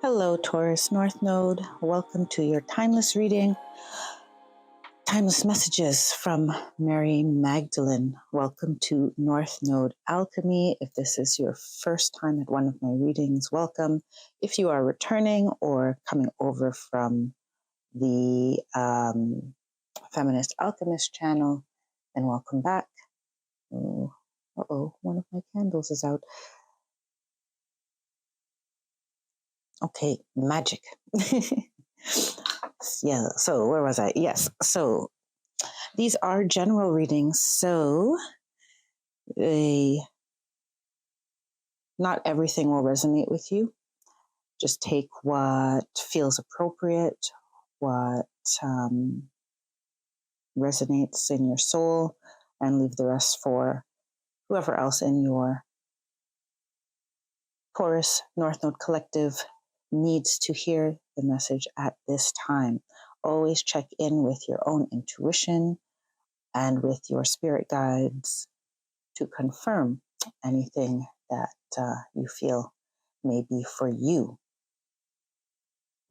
Hello, Taurus North Node. Welcome to your timeless reading, timeless messages from Mary Magdalene. Welcome to North Node Alchemy. If this is your first time at one of my readings, welcome. If you are returning or coming over from the Feminist Alchemist channel, then welcome back. Oh, one of my candles is out. Okay, magic. Yeah, so where was I? Yes, so these are general readings, so not everything will resonate with you. Just take what feels appropriate, what resonates in your soul, and leave the rest for whoever else in your Taurus North Node Collective needs to hear the message at this time. Always check in with your own intuition and with your spirit guides to confirm anything that you feel may be for you.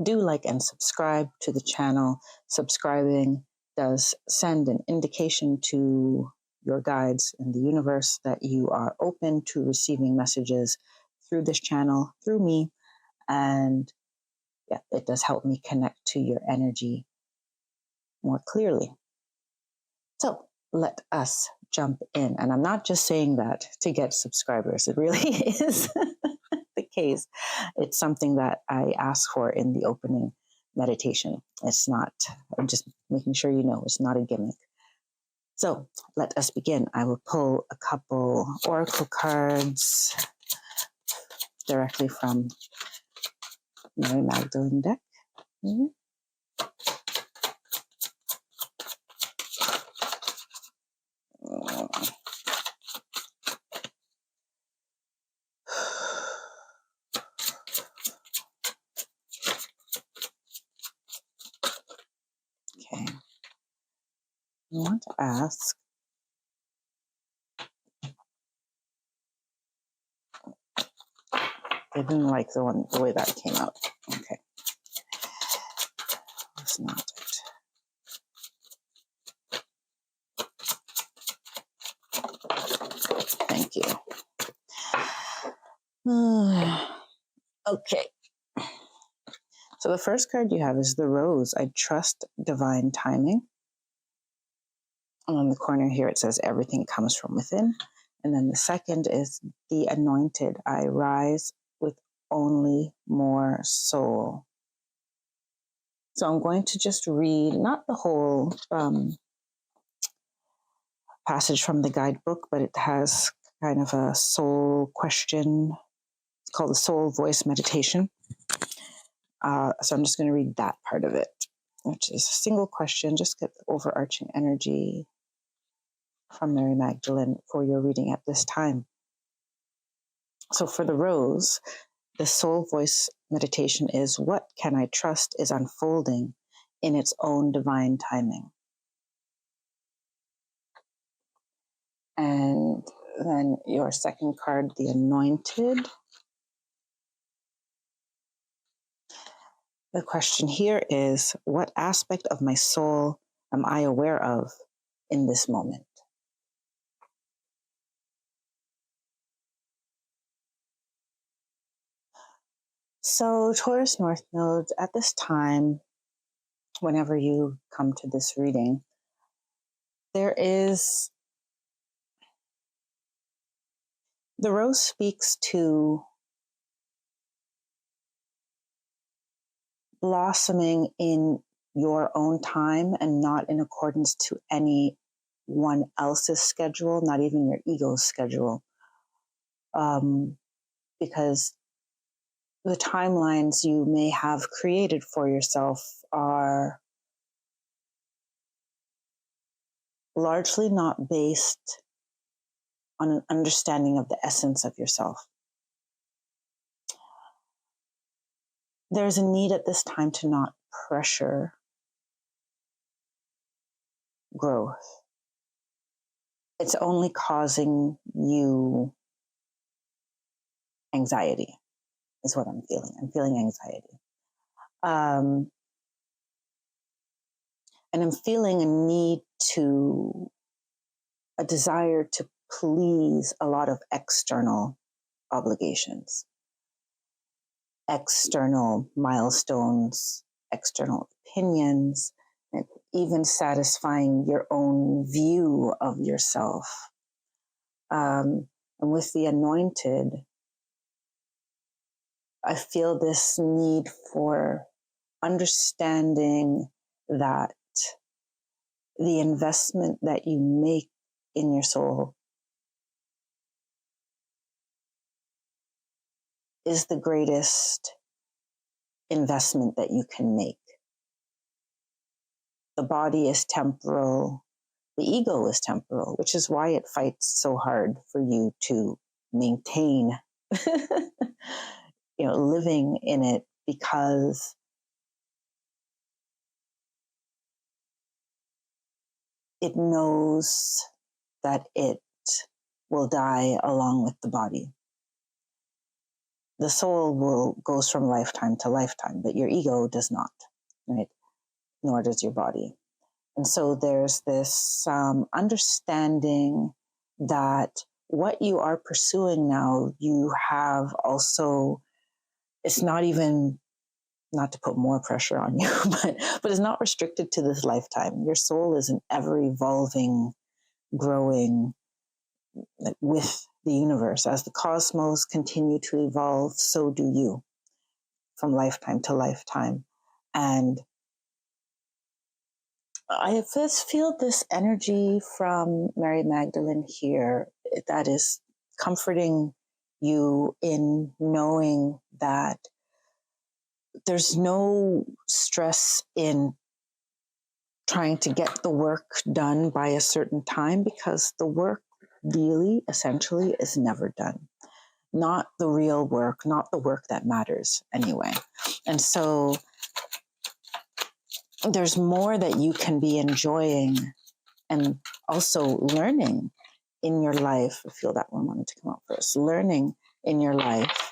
Do like and subscribe to the channel. Subscribing does send an indication to your guides in the universe that you are open to receiving messages through this channel, through me, and yeah, it does help me connect to your energy more clearly. So let us jump in. And I'm not just saying that to get subscribers. It really is the case. It's something that I ask for in the opening meditation. It's not, I'm just making sure you know, it's not a gimmick. So let us begin. I will pull a couple oracle cards directly from Mary Magdalene deck. Mm-hmm. Okay. I want to ask, I didn't like the way that came out. Okay. That's not it. Thank you. Okay. So the first card you have is the Rose. I trust divine timing. And on the corner here, it says everything comes from within. And then the second is the Anointed. I rise with only more soul. So I'm going to just read, not the whole passage from the guidebook, but it has kind of a soul question. It's called the Soul Voice Meditation. So I'm just going to read that part of it, which is a single question. Just get the overarching energy from Mary Magdalene for your reading at this time. So for the Rose, the Soul Voice Meditation is, what can I trust is unfolding in its own divine timing? And then your second card, the Anointed. The question here is, what aspect of my soul am I aware of in this moment? So Taurus North Node, at this time, whenever you come to this reading, the Rose speaks to blossoming in your own time and not in accordance to anyone else's schedule, not even your ego's schedule. Because the timelines you may have created for yourself are largely not based on an understanding of the essence of yourself. There's a need at this time to not pressure growth. It's only causing you anxiety. is what I'm feeling. I'm feeling anxiety. And I'm feeling a desire to please a lot of external obligations, external milestones, external opinions, and even satisfying your own view of yourself. And with the anointed, I feel this need for understanding that the investment that you make in your soul is the greatest investment that you can make. The body is temporal, the ego is temporal, which is why it fights so hard for you to maintain living in it, because it knows that it will die along with the body. The soul goes from lifetime to lifetime, but your ego does not, right? Nor does your body. And so there's this understanding that what you are pursuing now, you have also, it's not even, not to put more pressure on you, but it's not restricted to this lifetime. Your soul is an ever evolving, growing, with the universe. As the cosmos continue to evolve, so do you, from lifetime to lifetime. And I just feel this energy from Mary Magdalene here that is comforting you in knowing that there's no stress in trying to get the work done by a certain time, because the work really essentially is never done. Not the real work, not the work that matters anyway. And so there's more that you can be enjoying and also learning in your life. I feel that one wanted to come out first. Learning in your life,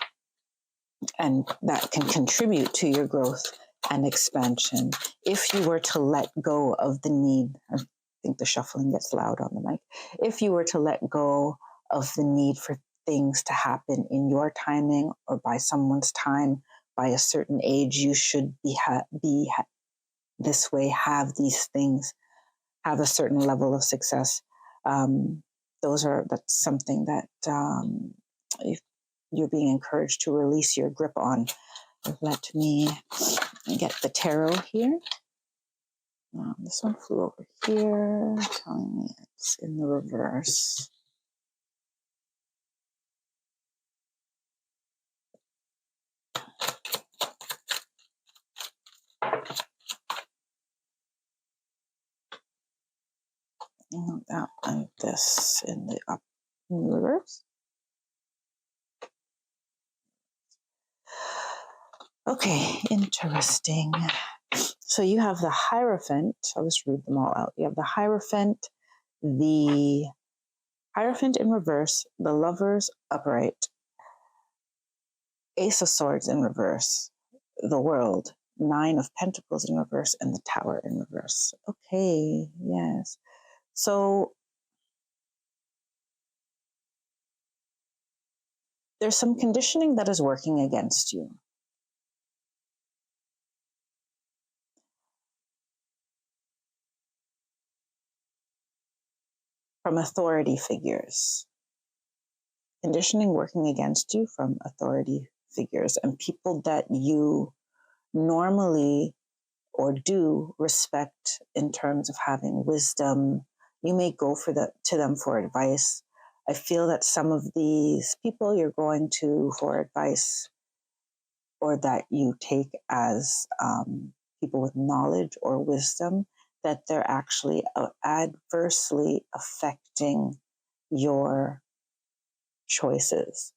and that can contribute to your growth and expansion. If you were to let go of the need, I think the shuffling gets loud on the mic. If you were to let go of the need for things to happen in your timing or by someone's time, by a certain age, you should be this way, have these things, have a certain level of success. That's something that you're being encouraged to release your grip on. Let me get the tarot here. This one flew over here, telling me it's in the reverse. That and this in the reverse. Okay, interesting. So you have the Hierophant. I'll just read them all out. You have the Hierophant in reverse, the Lovers upright, Ace of Swords in reverse, the World, Nine of Pentacles in reverse, and the Tower in reverse. Okay, yes. So there's some conditioning that is working against you. From authority figures. Conditioning working against you from authority figures and people that you normally or do respect in terms of having wisdom. You may go to them for advice. I feel that some of these people you're going to for advice, or that you take as people with knowledge or wisdom, that they're actually adversely affecting your choices.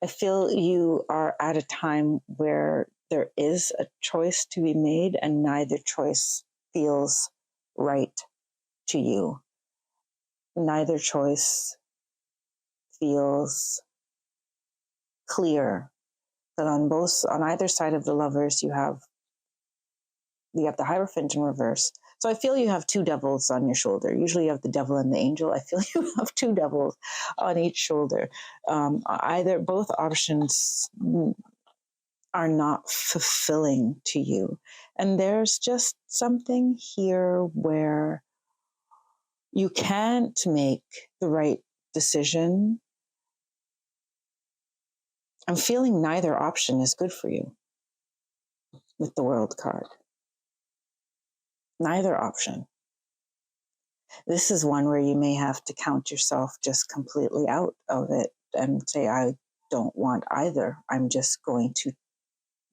I feel you are at a time where there is a choice to be made and neither choice feels right to you. Neither choice feels clear. That on either side of the Lovers, you have the Hierophant in reverse. So I feel you have two devils on your shoulder. Usually you have the devil and the angel. I feel you have two devils on each shoulder. Both options are not fulfilling to you. And there's just something here where you can't make the right decision. I'm feeling neither option is good for you with the World card. Neither option. This is one where you may have to count yourself just completely out of it and say, I don't want either. I'm just going to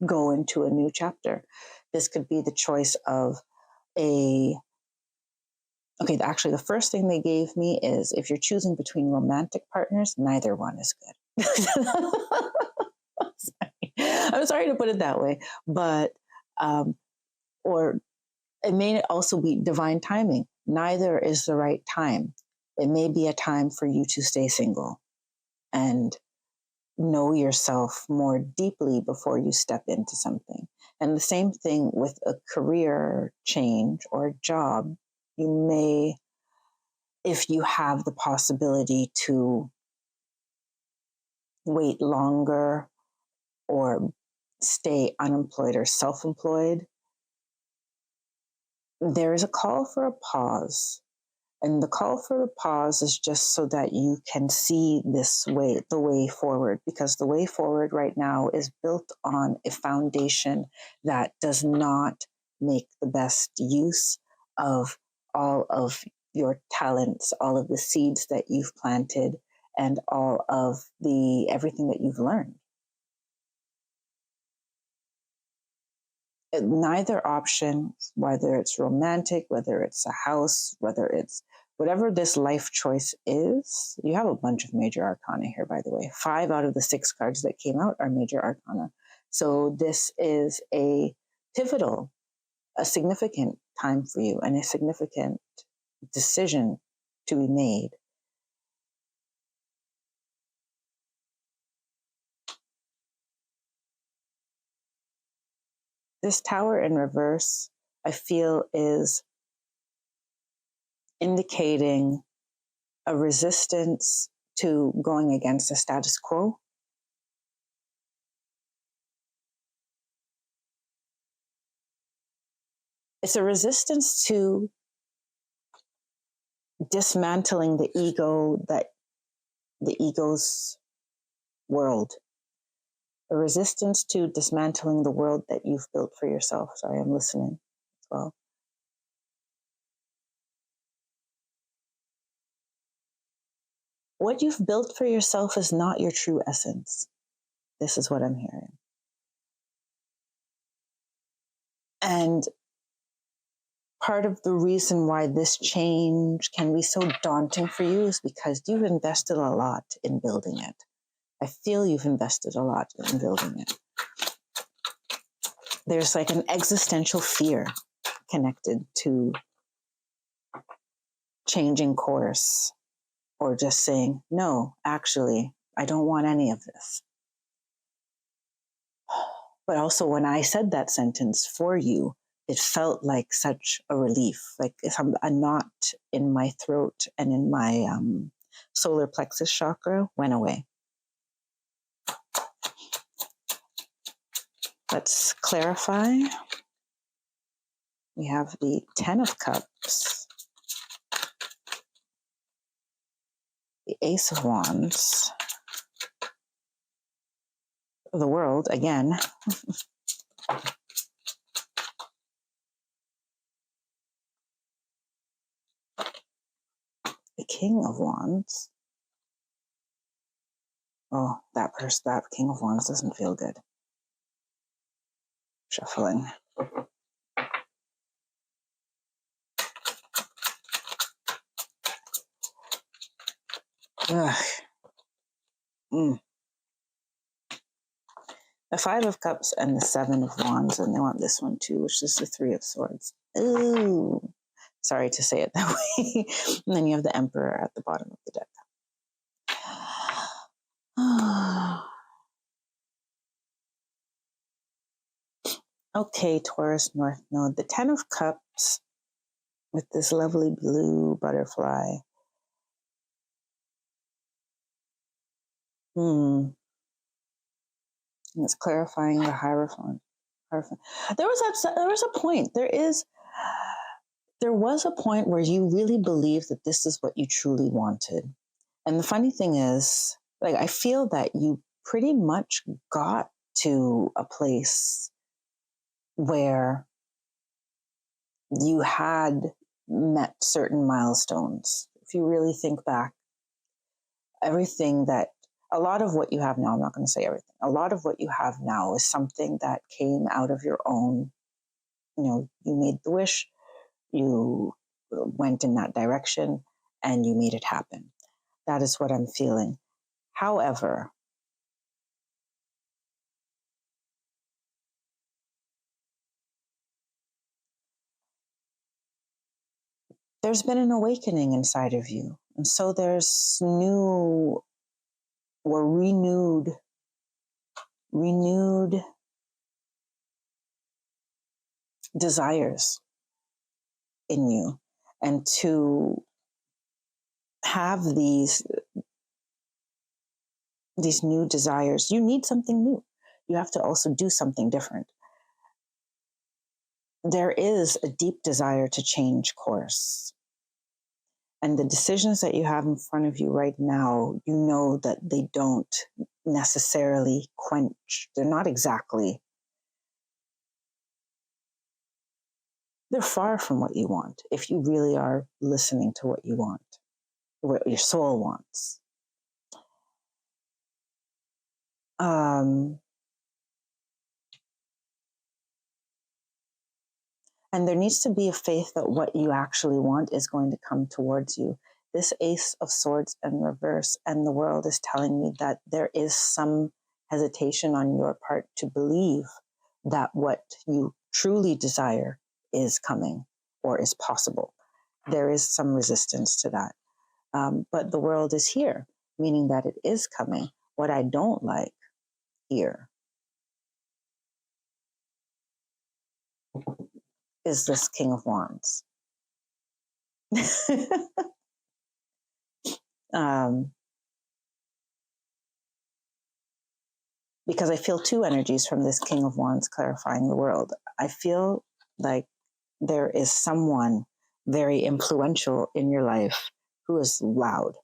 go into a new chapter. This could be the choice of actually the first thing they gave me is if you're choosing between romantic partners, neither one is good. I'm sorry to put it that way, but, or it may also be divine timing. Neither is the right time. It may be a time for you to stay single and know yourself more deeply before you step into something. And the same thing with a career change or a job. You may, if you have the possibility to wait longer or stay unemployed or self-employed, there is a call for a pause. And the call for a pause is just so that you can see the way forward, because the way forward right now is built on a foundation that does not make the best use of all of your talents, all of the seeds that you've planted, and all of everything that you've learned. Neither option, whether it's romantic, whether it's a house, whether it's whatever this life choice is, you have a bunch of major arcana here, by the way. 5 out of the 6 cards that came out are major arcana. So this is a significant time for you and a significant decision to be made. This Tower in reverse, I feel, is indicating a resistance to going against the status quo. It's a resistance to dismantling the ego's world. A resistance to dismantling the world that you've built for yourself. Sorry, I'm listening as well. What you've built for yourself is not your true essence. This is what I'm hearing. And part of the reason why this change can be so daunting for you is because you've invested a lot in building it. I feel you've invested a lot in building it. There's like an existential fear connected to changing course or just saying, no, actually, I don't want any of this. But also when I said that sentence for you, it felt like such a relief, like a knot in my throat and in my solar plexus chakra went away. Let's clarify. We have the 10 of Cups, the Ace of Wands, the World again, the King of Wands. Oh, that King of Wands doesn't feel good. Shuffling. Ugh. The 5 of Cups and the 7 of Wands, and they want this one too, which is the 3 of Swords. Ooh, Sorry to say it that way. And then you have the Emperor at the bottom of the deck. Okay, Taurus North Node. The 10 of Cups with this lovely blue butterfly. And it's clarifying the Hierophant. There was a point. There was a point where you really believed that this is what you truly wanted. And the funny thing is, like, I feel that you pretty much got to a place where you had met certain milestones. If you really think back, everything that, a lot of what you have now, I'm not going to say everything, a lot of what you have now is something that came out of your own, you made the wish, you went in that direction, and you made it happen. That is what I'm feeling. However, there's been an awakening inside of you. And so there's new or renewed desires in you. And to have these new desires, you need something new. You have to also do something different. There is a deep desire to change course. And the decisions that you have in front of you right now, you know that they don't necessarily quench. They're not exactly. They're far from what you want if you really are listening to what you want, what your soul wants. And there needs to be a faith that what you actually want is going to come towards you. This Ace of Swords in reverse, and the world is telling me that there is some hesitation on your part to believe that what you truly desire is coming or is possible. There is some resistance to that. But the world is here, meaning that it is coming. What I don't like here is this King of Wands. Because I feel two energies from this King of Wands clarifying the world. I feel like there is someone very influential in your life who is loud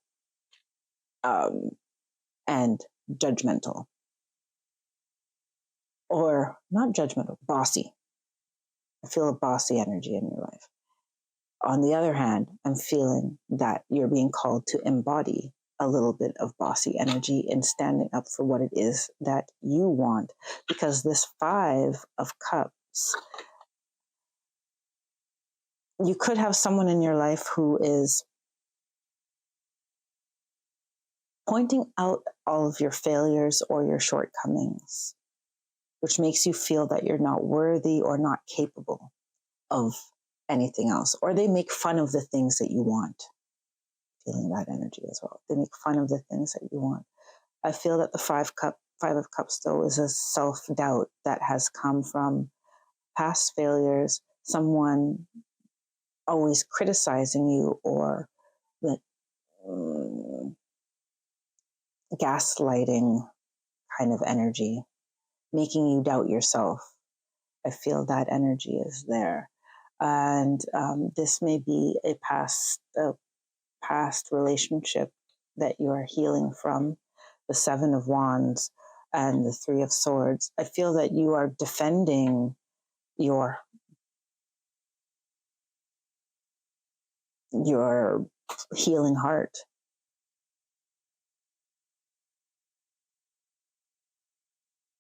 and judgmental. Or not judgmental, bossy. I feel a bossy energy in your life. On the other hand, I'm feeling that you're being called to embody a little bit of bossy energy and standing up for what it is that you want. Because this 5 of Cups, you could have someone in your life who is pointing out all of your failures or your shortcomings, which makes you feel that you're not worthy or not capable of anything else. Or they make fun of the things that you want. Feeling that energy as well. They make fun of the things that you want. I feel that the 5 of Cups, though, is a self-doubt that has come from past failures, someone always criticizing you, or like gaslighting kind of energy, making you doubt yourself. I feel that energy is there. And this may be a past relationship that you are healing from, the 7 of Wands and the 3 of Swords. I feel that you are defending your healing heart.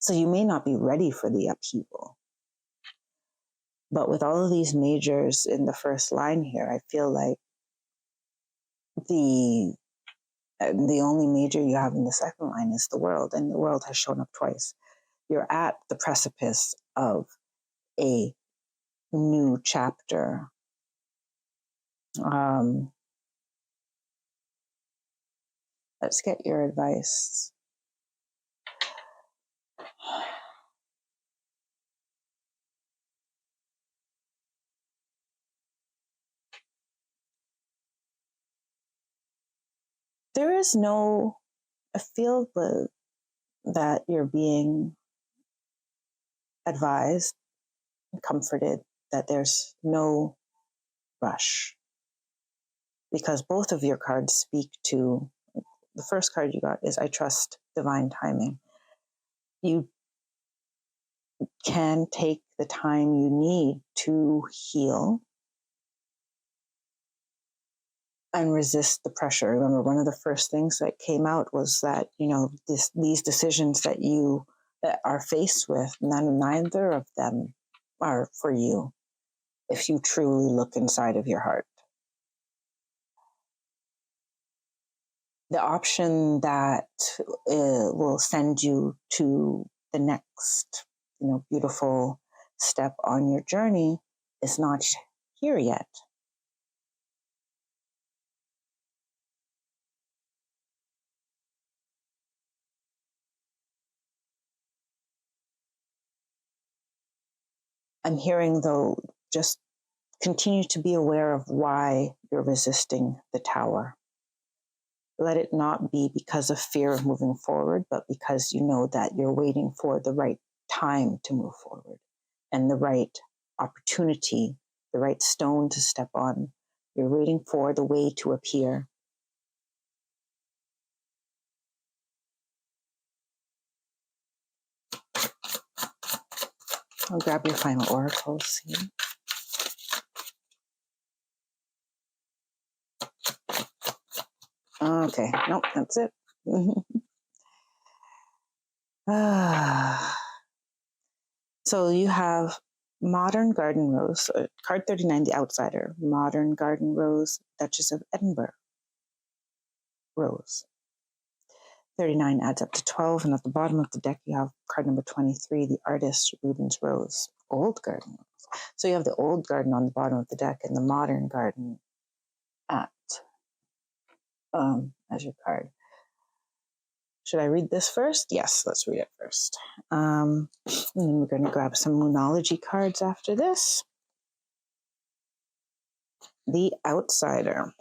So you may not be ready for the upheaval. But with all of these majors in the first line here, I feel like the only major you have in the second line is the world, and the world has shown up twice. You're at the precipice of a new chapter Um, let's get your advice. There is no, I feel that you're being advised and comforted that there's no rush, because both of your cards speak to, the first card you got is I trust divine timing. You can take the time you need to heal and resist the pressure. Remember, one of the first things that came out was that, these decisions that you that are faced with, neither of them are for you if you truly look inside of your heart. The option that will send you to the next, beautiful step on your journey is not here yet. I'm hearing, though, just continue to be aware of why you're resisting the tower. Let it not be because of fear of moving forward, but because you know that you're waiting for the right time to move forward and the right opportunity, the right stone to step on. You're waiting for the way to appear. I'll grab your final oracles here. Okay, nope, that's it. So you have Modern Garden Rose, card 39, the Outsider, Modern Garden Rose, Duchess of Edinburgh Rose. 39 adds up to 12, and at the bottom of the deck you have card number 23, the Artist, Rubens Rose, Old Garden Rose. So you have the Old Garden on the bottom of the deck and the Modern Garden at as your card. Should I read this first? Yes, let's read it first. And then we're going to grab some Moonology cards after this. The Outsider.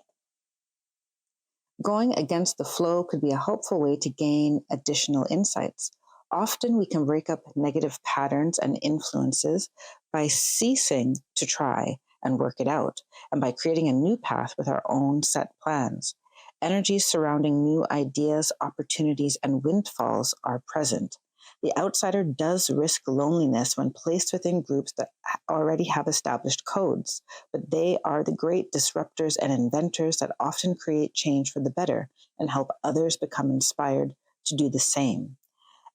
Going against the flow could be a helpful way to gain additional insights. Often we can break up negative patterns and influences by ceasing to try and work it out, and by creating a new path with our own set plans. Energies surrounding new ideas, opportunities, and windfalls are present. The outsider does risk loneliness when placed within groups that already have established codes, but they are the great disruptors and inventors that often create change for the better and help others become inspired to do the same.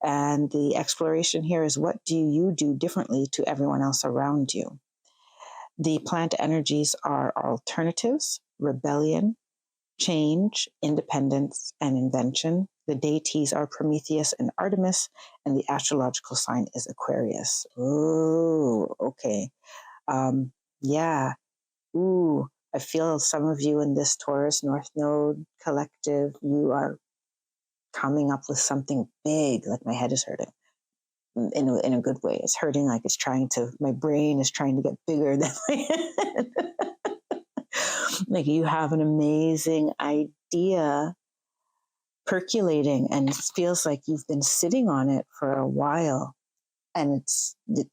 And the exploration here is, what do you do differently to everyone else around you? The plant energies are alternatives, rebellion, change, independence, and invention. The deities are Prometheus and Artemis, and the astrological sign is Aquarius. Oh, okay. Yeah. Ooh, I feel some of you in this Taurus North Node collective, you are coming up with something big. Like, my head is hurting in a good way. It's hurting like it's my brain is trying to get bigger than my head. Like, you have an amazing idea percolating, and it feels like you've been sitting on it for a while, and it's the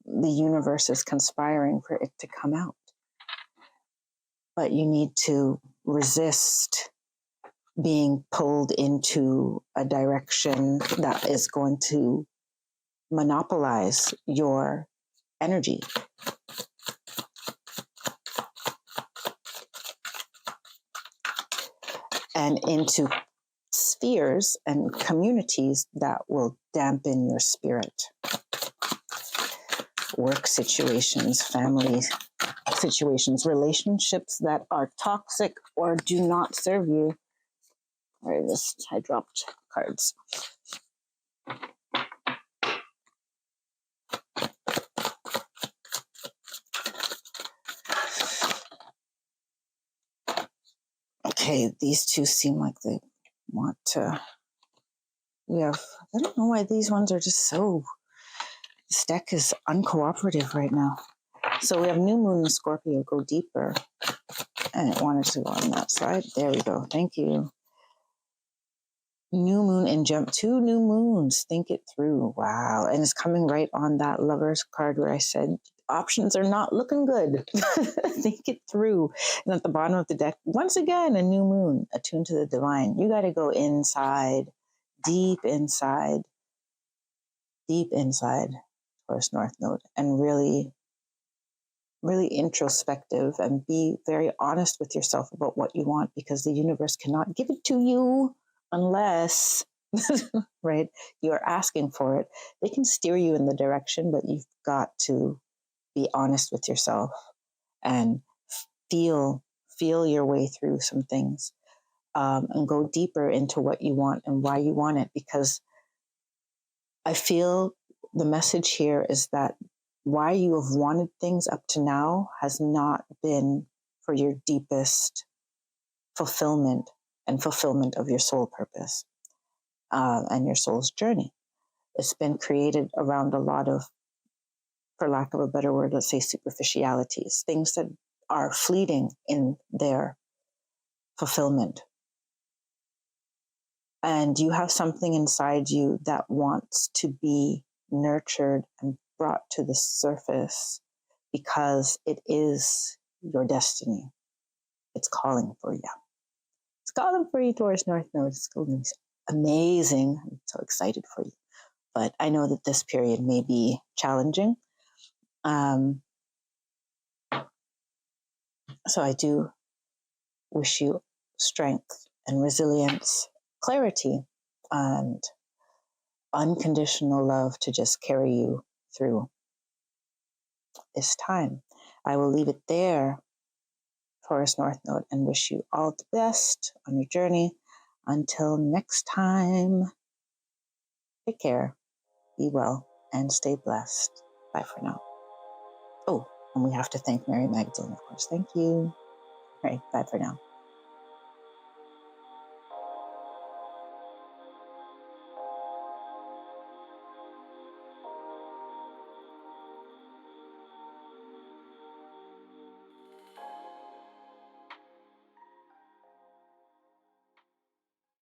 universe is conspiring for it to come out. But you need to resist being pulled into a direction that is going to monopolize your energy. And into spheres and communities that will dampen your spirit. Work situations, family situations, relationships that are toxic or do not serve you. I dropped cards. Okay, these two seem like they want to. We have, I don't know why these ones are just so, this deck is uncooperative right now. So we have new moon in Scorpio, go deeper. And it wanted to go on that side. There we go. Thank you. New moon and jump, 2 new moons. Think it through. Wow. And it's coming right on that Lover's card where I said, options are not looking good. Think it through. And at the bottom of the deck, once again, a new moon, attuned to the divine. You got to go inside, deep inside, Taurus North Node, and really introspective, and be very honest with yourself about what you want, because the universe cannot give it to you unless right, you're asking for it. They can steer you in the direction, but you've got to be honest with yourself and feel your way through some things, and go deeper into what you want and why you want it. Because I feel the message here is that why you have wanted things up to now has not been for your deepest fulfillment of your soul purpose, and your soul's journey. It's been created around a lot of, for lack of a better word, let's say superficialities, things that are fleeting in their fulfillment. And you have something inside you that wants to be nurtured and brought to the surface, because it is your destiny. It's calling for you. It's calling for you, Taurus North Node. It's going to be amazing. I'm so excited for you. But I know that this period may be challenging. So I do wish you strength and resilience, clarity, and unconditional love to just carry you through this time. I will leave it there, Taurus North Node, and wish you all the best on your journey. Until next time, take care, be well, and stay blessed. Bye for now. Oh, and we have to thank Mary Magdalene, of course. Thank you. All right, bye for now.